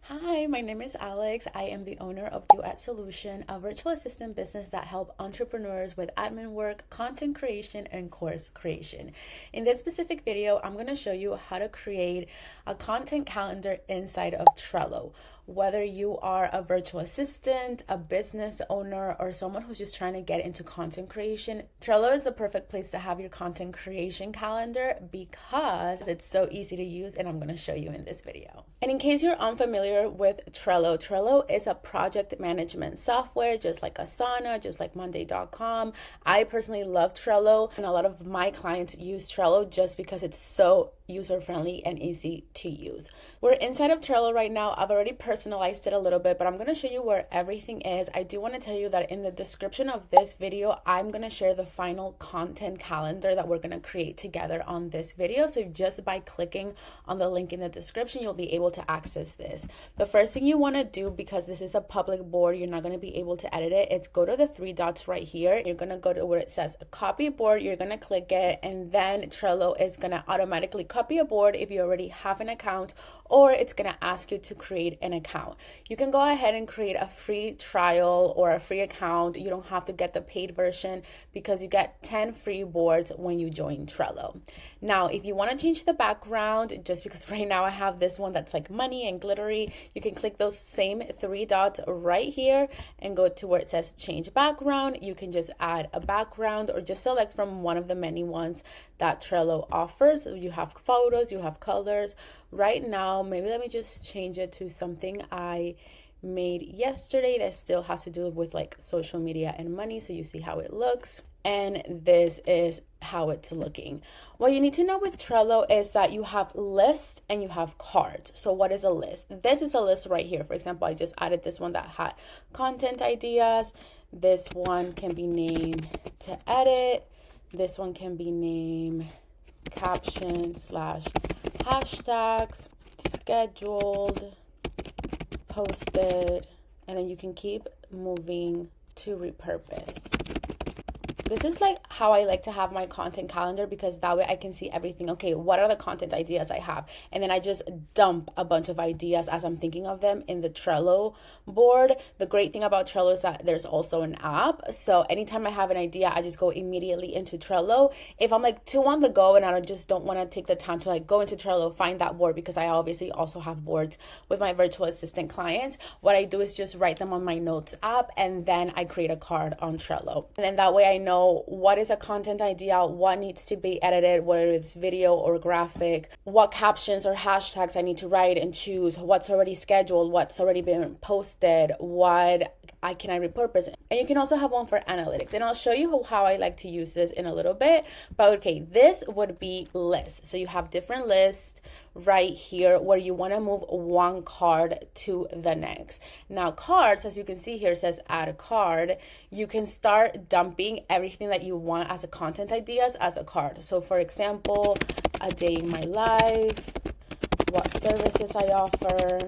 Hi, my name is Alex. I am the owner of Duet Solution, a virtual assistant business that help entrepreneurs with admin work, content creation, and course creation. In this specific video, I'm going to show you how to create a content calendar inside of Trello. Whether you are a virtual assistant, a business owner, or someone who's just trying to get into content creation, Trello is the perfect place to have your content creation calendar because it's so easy to use, and I'm going to show you in this video. And in case you're unfamiliar with Trello, Trello is a project management software, just like Asana, just like Monday.com. I personally love Trello, and a lot of my clients use Trello just because it's so user-friendly and easy to use. We're inside of Trello right now. I've already personalized it a little bit, but I'm going to show you where everything is. I do want to tell you that in the description of this video, I'm going to share the final content calendar that we're going to create together on this video. So just by clicking on the link in the description, you'll be able to access this. The first thing you want to do, because this is a public board, you're not going to be able to edit it. It's go to the three dots right here. You're going to go to where it says copy board. You're going to click it, and then Trello is going to automatically copy a board if you already have an account, or it's going to ask you to create an account. You can go ahead and create a free trial or a free account. You don't have to get the paid version because you get 10 free boards when you join Trello. Now, if you want to change the background, just because right now I have this one that's like money and glittery, you can click those same three dots right here and go to where it says change background. You can just add a background or just select from one of the many ones that Trello offers. You have photos, you have colors. Right now, maybe let me just change it to something I made yesterday that still has to do with like social media and money, so you see how it looks. And this is how it's looking. What you need to know with Trello is that you have lists and you have cards. So what is a list? This is a list right here. For example, I just added this one that had content ideas. This one can be named to edit. This one can be named caption slash hashtags, scheduled, posted, and then you can keep moving to repurpose. This is like how I like to have my content calendar, because that way I can see everything. Okay, what are the content ideas I have? And then I just dump a bunch of ideas as I'm thinking of them in the Trello board. The great thing about Trello is that there's also an app. So anytime I have an idea, I just go immediately into Trello. If I'm like too on the go and I just don't want to take the time to like go into Trello, find that board, because I obviously also have boards with my virtual assistant clients, what I do is just write them on my notes app, and then I create a card on Trello. And then that way I know what is a content idea, what needs to be edited, whether it's video or graphic, what captions or hashtags I need to write and choose, what's already scheduled, what's already been posted, what I repurpose. And you can also have one for analytics, and I'll show you how I like to use this in a little bit. But okay, this would be lists. So you have different lists right here where you want to move one card to the next. Now cards, as you can see here, says add a card. You can start dumping everything that you want as a content ideas as a card. So for example, a day in my life, what services I offer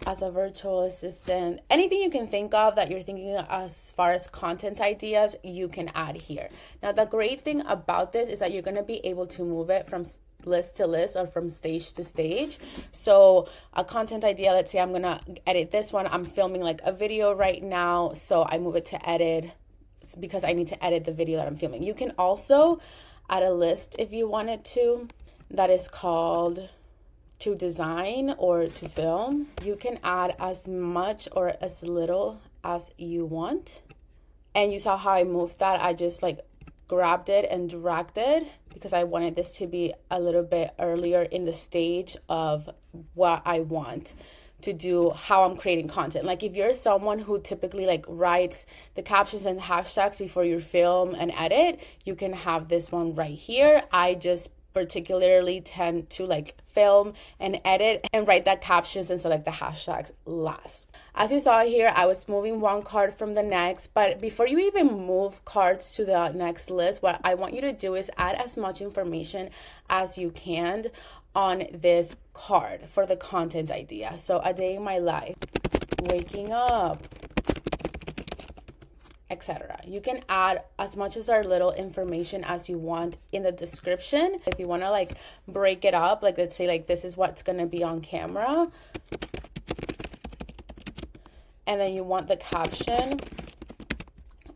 as a virtual assistant, anything you can think of that you're thinking as far as content ideas, you can add here. Now, the great thing about this is that you're going to be able to move it from list to list or from stage to stage. So a content idea, let's say I'm going to edit this one. I'm filming like a video right now, so I move it to edit because I need to edit the video that I'm filming. You can also add a list if you wanted to that is called to design or to film. You can add as much or as little as you want. And you saw how I moved that. I just like grabbed it and dragged it because I wanted this to be a little bit earlier in the stage of what I want to do, how I'm creating content. Like if you're someone who typically like writes the captions and hashtags before you film and edit, you can have this one right here. I just particularly tend to like film and edit and write that captions and select the hashtags last. As you saw here, I was moving one card from the next, but before you even move cards to the next list, what I want you to do is add as much information as you can on this card for the content idea. So a day in my life, waking up, etc. You can add as much as our little information as you want in the description. If you want to like break it up, like let's say like this is what's going to be on camera, and then you want the caption,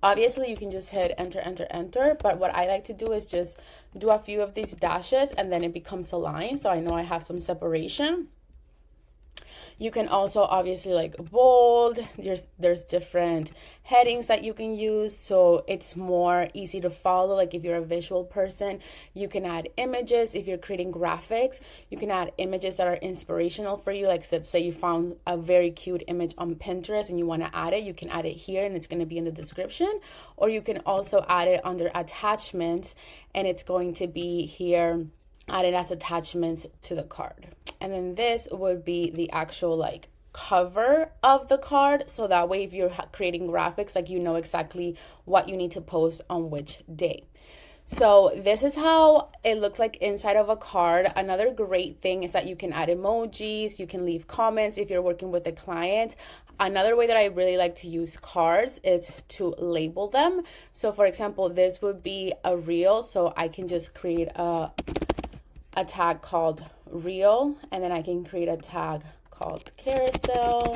obviously you can just hit enter, enter, enter, but what I like to do is just do a few of these dashes and then it becomes a line, so I know I have some separation. You can also obviously like bold, there's different headings that you can use, so it's more easy to follow. Like if you're a visual person, you can add images. If you're creating graphics, you can add images that are inspirational for you. Like let's say you found a very cute image on Pinterest and you want to add it, you can add it here and it's going to be in the description, or you can also add it under attachments and it's going to be here added as attachments to the card. And then this would be the actual like cover of the card, so that way if you're creating graphics, like you know exactly what you need to post on which day. So this is how it looks like inside of a card. Another great thing is that you can add emojis, you can leave comments if you're working with a client. Another way that I really like to use cards is to label them. So for example, this would be a reel, so I can just create a tag called reel, and then I can create a tag called carousel,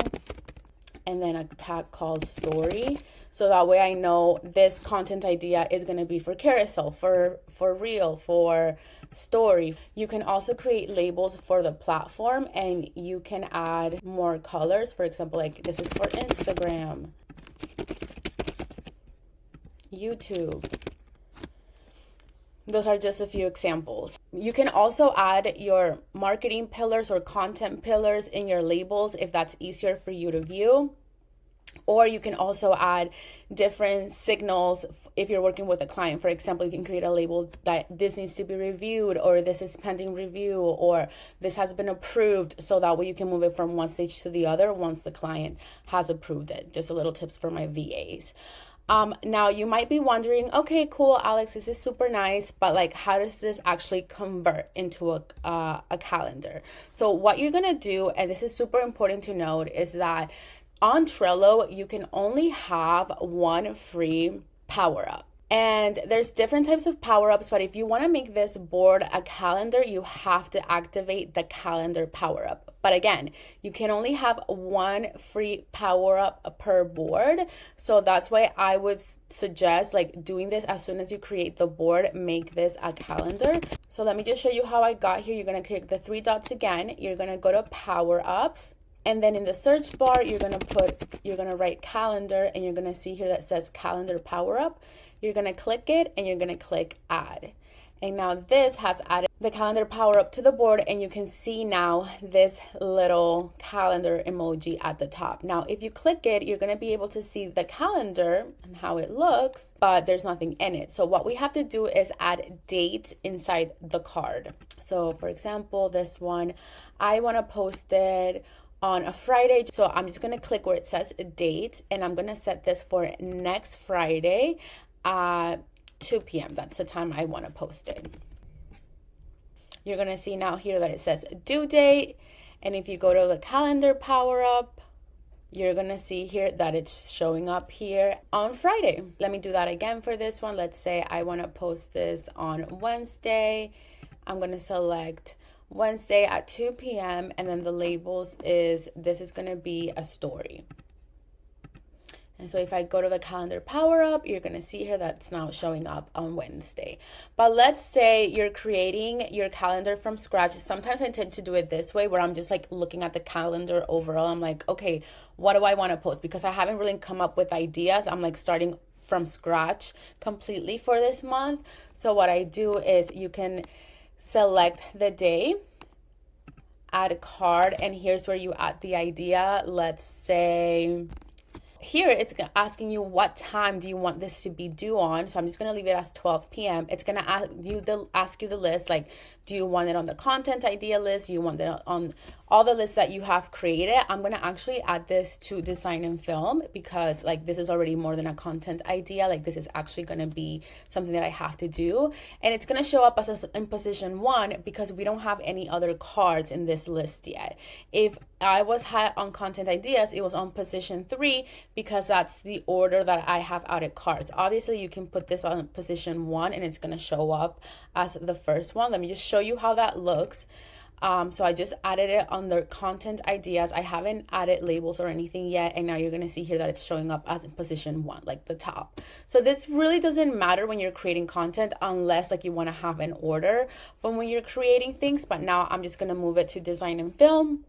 and then a tag called story. So that way I know this content idea is going to be for carousel, for reel, for story. You can also create labels for the platform and you can add more colors. For example, like this is for Instagram, YouTube. Those are just a few examples. You can also add your marketing pillars or content pillars in your labels if that's easier for you to view. Or you can also add different signals if you're working with a client. For example, you can create a label that this needs to be reviewed, or this is pending review, or this has been approved, so that way you can move it from one stage to the other once the client has approved it. Just a little tips for my VAs. Now you might be wondering, okay, cool, Alex, this is super nice, but like, how does this actually convert into a calendar? So what you're gonna do, and this is super important to note, is that on Trello, you can only have one free power up. And there's different types of power-ups, but if you want to make this board a calendar, you have to activate the calendar power-up. But again, you can only have one free power-up per board. So that's why I would suggest like doing this as soon as you create the board, make this a calendar. So let me just show you how I got here. You're going to click the three dots again. You're going to go to power-ups. And then in the search bar, you're going to write calendar, and you're going to see here that says calendar power-up. You're going to click it and you're going to click add. And now this has added the calendar power up to the board, and you can see now this little calendar emoji at the top. Now, if you click it, you're going to be able to see the calendar and how it looks, but there's nothing in it. So what we have to do is add dates inside the card. So for example, this one, I want to post it on a Friday. So I'm just going to click where it says date, and I'm going to set this for next Friday at 2 p.m. That's the time I want to post it. You're going to see now here that it says due date. And if you go to the calendar power up, you're going to see here that it's showing up here on Friday. Let me do that again for this one. Let's say I want to post this on Wednesday. I'm going to select Wednesday at 2 p.m. and then the labels is, this is going to be a story. And so if I go to the calendar power up, you're going to see here that's now showing up on Wednesday. But let's say you're creating your calendar from scratch. Sometimes I tend to do it this way, where I'm just like looking at the calendar overall. I'm like, okay, what do I want to post? Because I haven't really come up with ideas. I'm like starting from scratch completely for this month. So what I do is you can select the day, add a card, and here's where you add the idea. Let's say here it's asking you what time do you want this to be due on. So I'm just going to leave it as 12 p.m. It's going to ask you the list, like, do you want it on the content idea list? Do you want it on all the lists that you have created, I'm going to actually add this to design and film, because like this is already more than a content idea. Like this is actually going to be something that I have to do, and it's going to show up as in position 1 because we don't have any other cards in this list yet. If I was high on content ideas, it was on position 3 because that's the order that I have added cards. Obviously you can put this on position 1 and it's going to show up as the first one. Let me just show you how that looks. So I just added it under content ideas. I haven't added labels or anything yet, and now you're gonna see here that it's showing up as in position 1, like the top. So this really doesn't matter when you're creating content unless like you want to have an order from when you're creating things. But now I'm just gonna move it to design and film,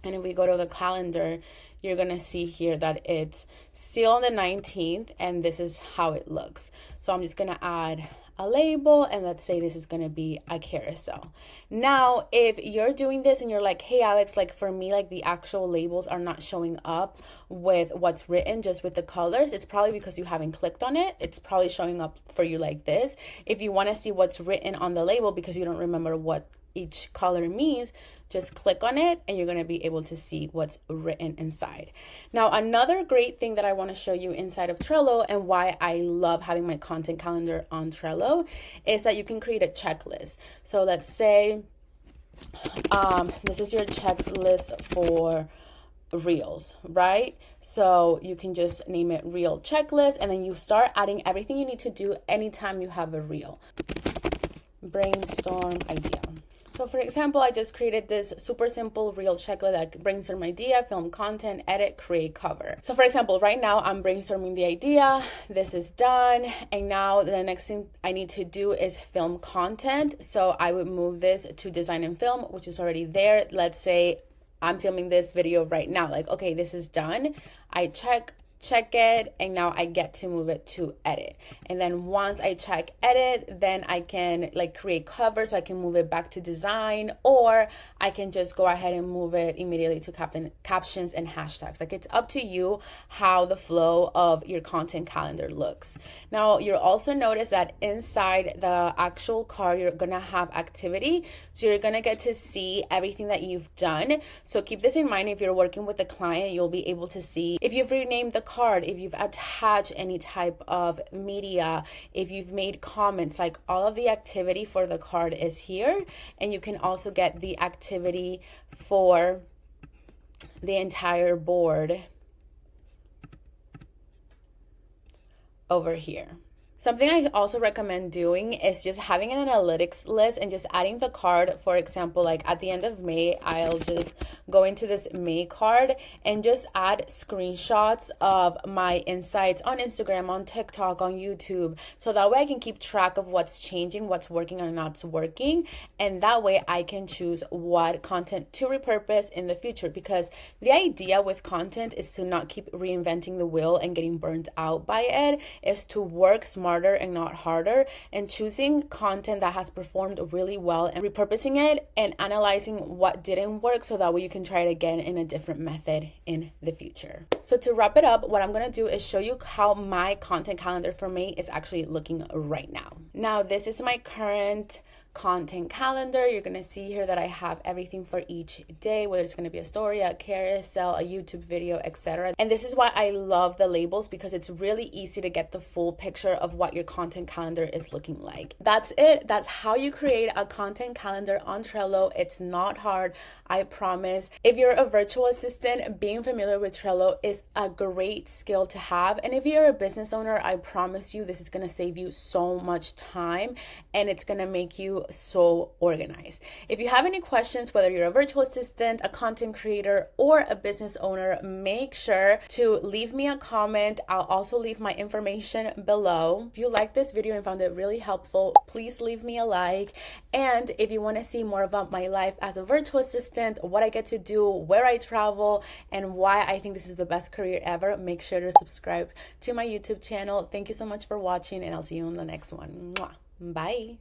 and if we go to the calendar, you're gonna see here that it's still on the 19th, and this is how it looks. So I'm just gonna add a label, and let's say this is going to be a carousel. Now if you're doing this and you're like, hey Alex, like for me, like the actual labels are not showing up with what's written, just with the colors, it's probably because you haven't clicked on it. It's probably showing up for you like this. If you want to see what's written on the label because you don't remember what each color means, just click on it and you're going to be able to see what's written inside. Now, another great thing that I want to show you inside of Trello, and why I love having my content calendar on Trello, is that you can create a checklist. So let's say this is your checklist for reels, right? So you can just name it reel checklist, and then you start adding everything you need to do anytime you have a reel. Brainstorm idea. So for example, I just created this super simple reel checklist that brainstorm idea, film content, edit, create, cover. So for example, right now I'm brainstorming the idea, this is done, and now the next thing I need to do is film content. So I would move this to design and film, which is already there. Let's say I'm filming this video right now, like, okay, this is done. I check it, and now I get to move it to edit. And then once I check edit, then I can like create cover, so I can move it back to design, or I can just go ahead and move it immediately to captions and hashtags. Like it's up to you how the flow of your content calendar looks. Now you'll also notice that inside the actual card, you're gonna have activity, so you're gonna get to see everything that you've done. So keep this in mind. If you're working with a client, you'll be able to see if you've renamed the card, if you've attached any type of media, if you've made comments, like all of the activity for the card is here. And you can also get the activity for the entire board over here. Something I also recommend doing is just having an analytics list and just adding the card. For example, like at the end of May, I'll just go into this May card and just add screenshots of my insights on Instagram, on TikTok, on YouTube. So that way I can keep track of what's changing, what's working and not working. And that way I can choose what content to repurpose in the future, because the idea with content is to not keep reinventing the wheel and getting burnt out by it, is to work smarter and not harder, and choosing content that has performed really well and repurposing it and analyzing what didn't work, so that way you can try it again in a different method in the future. So to wrap it up, what I'm going to do is show you how my content calendar for May is actually looking right now. Now this is my current content calendar. You're going to see here that I have everything for each day, whether it's going to be a story, a carousel, a YouTube video, etc. And this is why I love the labels, because it's really easy to get the full picture of what your content calendar is looking like. That's it. That's how you create a content calendar on Trello. It's not hard, I promise. If you're a virtual assistant, being familiar with Trello is a great skill to have. And if you're a business owner, I promise you this is going to save you so much time, and it's going to make you so organized. If you have any questions, whether you're a virtual assistant, a content creator, or a business owner, make sure to leave me a comment. I'll also leave my information below. If you like this video and found it really helpful, please leave me a like. And if you want to see more about my life as a virtual assistant, what I get to do, where I travel, and why I think this is the best career ever, make sure to subscribe to my YouTube channel. Thank you so much for watching, and I'll see you in the next one. Mwah. Bye.